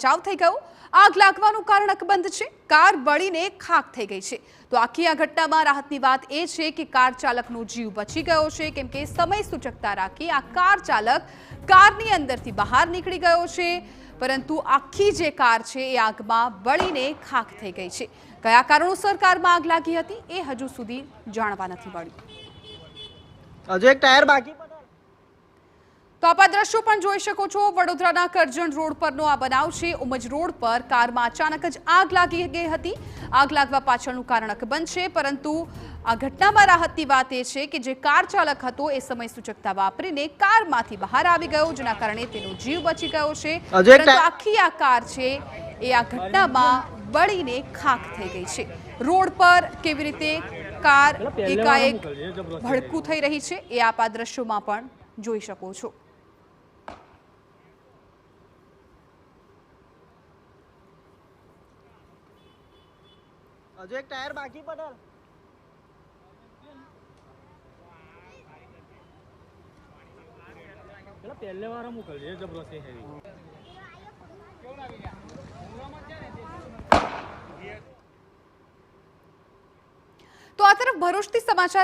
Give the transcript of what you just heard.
બચાવ થઈ ગયો। આગ લાગવાનું કારણ અકબંધ છે। કાર બળીને ખાખ થઈ ગઈ છે। તો આખી આ ઘટનામાં રાહતની વાત એ છે કે કાર ચાલકનો જીવ બચી ગયો છે, કેમ કે સમય સૂચકતા રાખી આ કાર ચાલક કારની અંદરથી બહાર નીકળી ગયો છે, પરંતુ આખી જે કાર છે એ આગમાં બળીને ખાખ થઈ ગઈ છે। કયા કારણોસર કારમાં આગ લાગી હતી એ હજુ સુધી જાણવા નથી મળ્યું। હજુ એક ટાયર બાકી। તો આપ આ દ્રશ્યો પણ જોઈ શકો છો। વડોદરાના કરજણ રોડ પરનો આ બનાવ છે। ઉમજ રોડ પર કારમાં અચાનક જ આગ લાગી ગઈ હતી। આગ લાગવા પાછળનું કારણ અકબંધ છે, પરંતુ આ ઘટનામાં રાહતની વાત એ છે કે જે કાર ચાલક હતો એ સમય સૂચકતા વાપરીને કારમાંથી બહાર આવી ગયો, જેના કારણે તેનો જીવ બચી ગયો છે। પરંતુ આખી આ કાર છે એ આ ઘટનામાં બળીને ખાખ થઈ ગઈ છે। રોડ પર કેવી રીતે કાર એકાએક ભડકું થઈ રહી છે એ આપ આ દ્રશ્યોમાં પણ જોઈ શકો છો। હજુ એક ટાયર બાકી પટેલ। પહેલે વાર મોકલજે જબરદસ્તી હેવી। તો આ તરફ ભરૂચથી સમાચાર